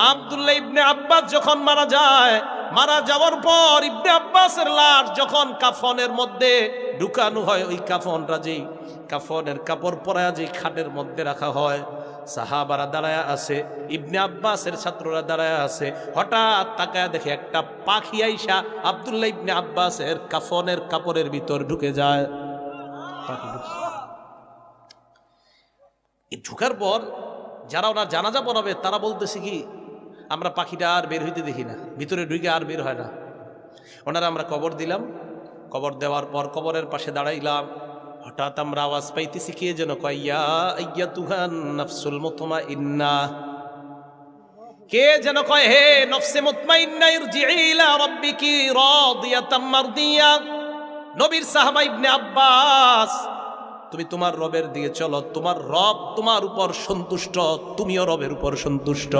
আব্দুল্লাহ ইবনে আব্বাস যখন মারা যায়, মারা যাওয়ার পর ইবনে আব্বাসের লাশ যখন কাফনের মধ্যে ঢুকানো হয়, ওই কাফনটা যেই কাফনের কাপড় পরায়া যেই খাটের মধ্যে রাখা হয়, সাহাবারা দাঁড়ায়া আছে, ইবনে আব্বাসের ছাত্ররা দাঁড়ায়া আছে। হঠাৎ তাকায়া দেখে একটা পাখি আইসা আব্দুল্লাহ ইবনে আব্বাসের কাফনের কাপড়ের ভিতর ঢুকে যায়। ঢুকার পর যারা ওনার জানাজা পড়াবে তারা বলতেছে কি, আমরা পাখিটা আর বের হইতে দেখি না, ভিতরে ঢুকে আর বের হয় না। ওনারা আমরা কবর দিলাম, কবর দেওয়ার পর কবরের পাশে দাঁড়াইলাম। হঠাৎ আমরা আওয়াজ পাইতেছি কে যেন কয়, ইয়া আইয়াতুহান নাফসুল মুতমাইন্না। কে যেন কয়, হে নফসে মুতমাইন্না ইরজিই ইলা রাব্বিকি রাদিয়াতাম মারদিয়া। নবীর সাহাবা ইবনে আব্বাস, তুমি তোমার রবের দিকে চলো, তোমার রব তোমার উপর সন্তুষ্ট, তুমিও রবের উপর সন্তুষ্ট।